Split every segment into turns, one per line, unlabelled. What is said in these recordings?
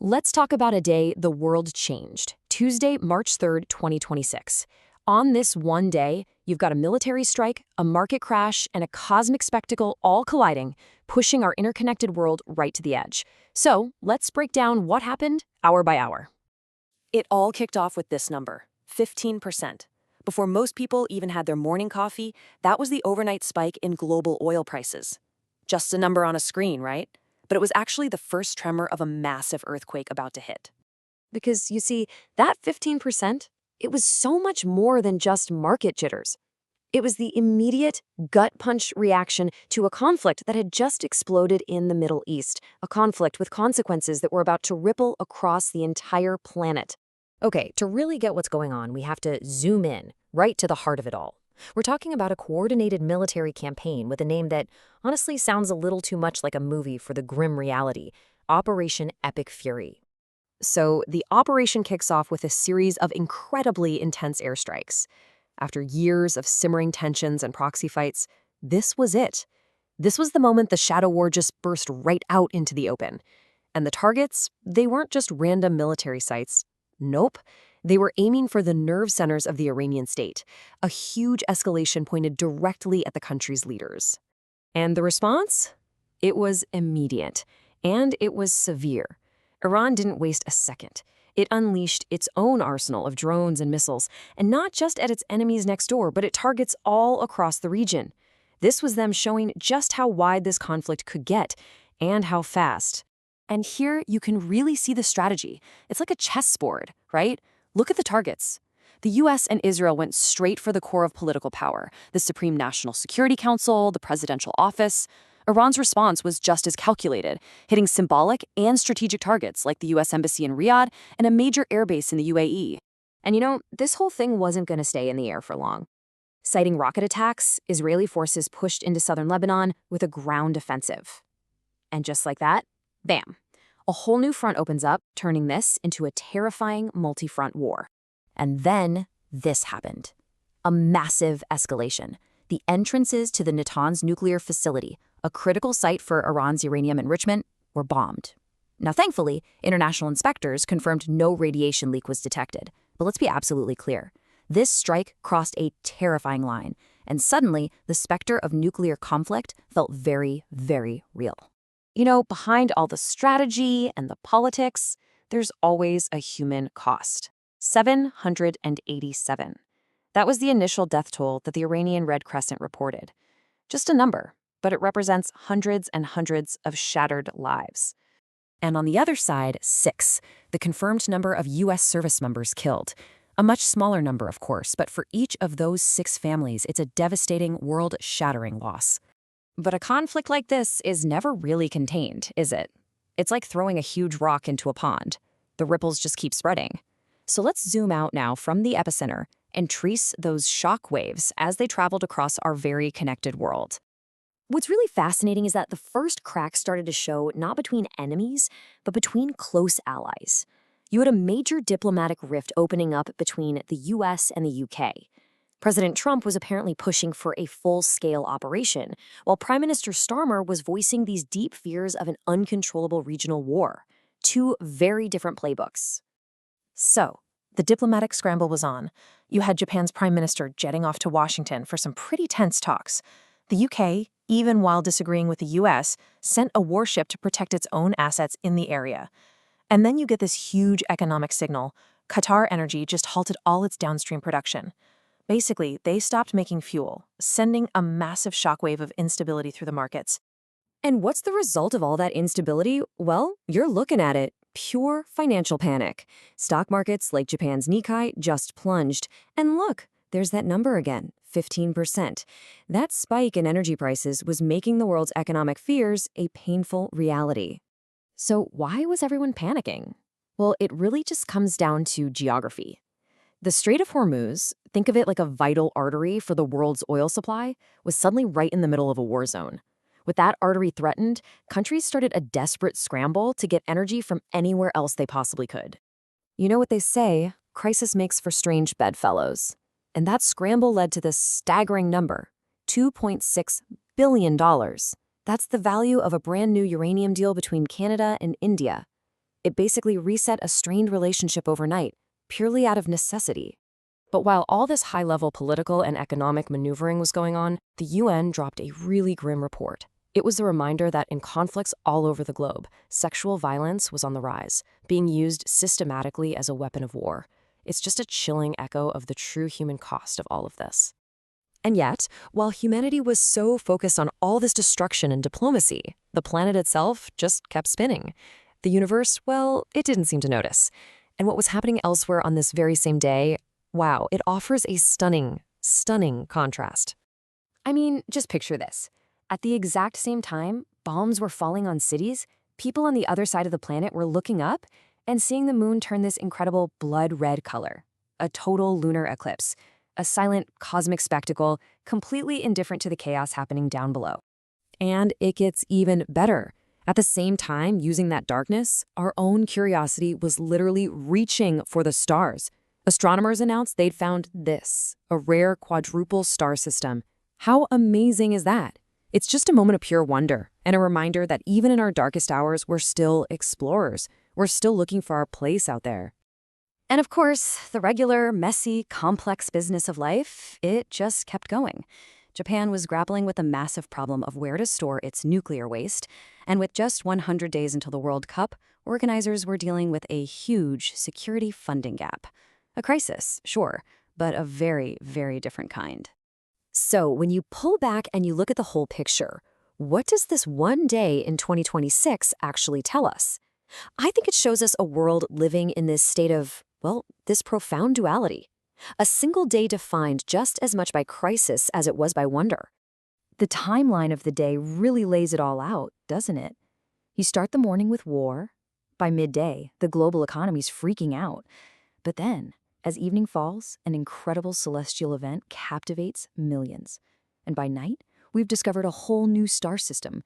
Let's talk about a day the world changed. Tuesday, March 3rd, 2026. On this one day, you've got a military strike, a market crash, and a cosmic spectacle all colliding, pushing our interconnected world right to the edge. So, let's break down what happened hour by hour. It all kicked off with this number, 15%. Before most people even had their morning coffee, that was the overnight spike in global oil prices. Just a number on a screen, right? But it was actually the first tremor of a massive earthquake about to hit. Because, you see, that 15%, it was so much more than just market jitters. It was the immediate, gut-punch reaction to a conflict that had just exploded in the Middle East, a conflict with consequences that were about to ripple across the entire planet. Okay, to really get what's going on, we have to zoom in, right to the heart of it all. We're talking about a coordinated military campaign with a name that honestly sounds a little too much like a movie for the grim reality, Operation Epic Fury. So the operation kicks off with a series of incredibly intense airstrikes. After years of simmering tensions and proxy fights, this was it. This was the moment the shadow war just burst right out into the open. And the targets, they weren't just random military sites. Nope. They were aiming for the nerve centers of the Iranian state, a huge escalation pointed directly at the country's leaders. And the response? It was immediate, and it was severe. Iran didn't waste a second. It unleashed its own arsenal of drones and missiles, and not just at its enemies next door, but at targets all across the region. This was them showing just how wide this conflict could get, and how fast. And here you can really see the strategy. It's like a chessboard, right? Look at the targets. The US and Israel went straight for the core of political power, the Supreme National Security Council, the presidential office. Iran's response was just as calculated, hitting symbolic and strategic targets like the US Embassy in Riyadh and a major airbase in the UAE. And you know, this whole thing wasn't going to stay in the air for long. Citing rocket attacks, Israeli forces pushed into southern Lebanon with a ground offensive. And just like that, bam. A whole new front opens up, turning this into a terrifying multi-front war. And then this happened. A massive escalation. The entrances to the Natanz nuclear facility, a critical site for Iran's uranium enrichment, were bombed. Now, thankfully, international inspectors confirmed no radiation leak was detected. But let's be absolutely clear. This strike crossed a terrifying line, and suddenly the specter of nuclear conflict felt very, very real. You know, behind all the strategy and the politics, there's always a human cost. 787. That was the initial death toll that the Iranian Red Crescent reported. Just a number, but it represents hundreds and hundreds of shattered lives. And on the other side, 6, the confirmed number of U.S. service members killed. A much smaller number, of course, but for each of those 6 families, it's a devastating, world-shattering loss. But a conflict like this is never really contained, is it? It's like throwing a huge rock into a pond. The ripples just keep spreading. So let's zoom out now from the epicenter and trace those shock waves as they traveled across our very connected world. What's really fascinating is that the first cracks started to show not between enemies, but between close allies. You had a major diplomatic rift opening up between the US and the UK. President Trump was apparently pushing for a full-scale operation, while Prime Minister Starmer was voicing these deep fears of an uncontrollable regional war. 2 very different playbooks. So, the diplomatic scramble was on. You had Japan's Prime Minister jetting off to Washington for some pretty tense talks. The UK, even while disagreeing with the US, sent a warship to protect its own assets in the area. And then you get this huge economic signal. Qatar Energy just halted all its downstream production. Basically, they stopped making fuel, sending a massive shockwave of instability through the markets. And what's the result of all that instability? Well, you're looking at it. Pure financial panic. Stock markets like Japan's Nikkei just plunged. And look, there's that number again, 15%. That spike in energy prices was making the world's economic fears a painful reality. So why was everyone panicking? Well, it really just comes down to geography. The Strait of Hormuz, think of it like a vital artery for the world's oil supply, was suddenly right in the middle of a war zone. With that artery threatened, countries started a desperate scramble to get energy from anywhere else they possibly could. You know what they say, crisis makes for strange bedfellows. And that scramble led to this staggering number, $2.6 billion. That's the value of a brand new uranium deal between Canada and India. It basically reset a strained relationship overnight, purely out of necessity. But while all this high-level political and economic maneuvering was going on, the UN dropped a really grim report. It was a reminder that in conflicts all over the globe, sexual violence was on the rise, being used systematically as a weapon of war. It's just a chilling echo of the true human cost of all of this. And yet, while humanity was so focused on all this destruction and diplomacy, the planet itself just kept spinning. The universe, well, it didn't seem to notice. And what was happening elsewhere on this very same day, wow, it offers a stunning, stunning contrast. I mean, just picture this. At the exact same time, bombs were falling on cities, people on the other side of the planet were looking up and seeing the moon turn this incredible blood red color. A total lunar eclipse. A silent cosmic spectacle, completely indifferent to the chaos happening down below. And it gets even better. At the same time, using that darkness, our own curiosity was literally reaching for the stars. Astronomers announced they'd found this, a rare quadruple star system. How amazing is that? It's just a moment of pure wonder, and a reminder that even in our darkest hours, we're still explorers. We're still looking for our place out there. And of course, the regular, messy, complex business of life, it just kept going. Japan was grappling with the massive problem of where to store its nuclear waste, and with just 100 days until the World Cup, organizers were dealing with a huge security funding gap. A crisis, sure, but a very, very different kind. So when you pull back and you look at the whole picture, what does this one day in 2026 actually tell us? I think it shows us a world living in this state of, well, this profound duality. A single day defined just as much by crisis as it was by wonder. The timeline of the day really lays it all out, doesn't it? You start the morning with war. By midday, the global economy's freaking out. But then, as evening falls, an incredible celestial event captivates millions. And by night, we've discovered a whole new star system.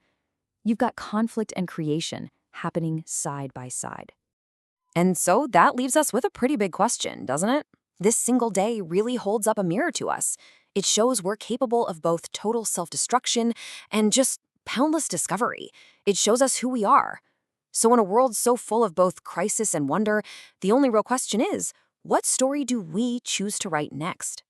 You've got conflict and creation happening side by side. And so that leaves us with a pretty big question, doesn't it? This single day really holds up a mirror to us. It shows we're capable of both total self-destruction and just boundless discovery. It shows us who we are. So in a world so full of both crisis and wonder, the only real question is, what story do we choose to write next?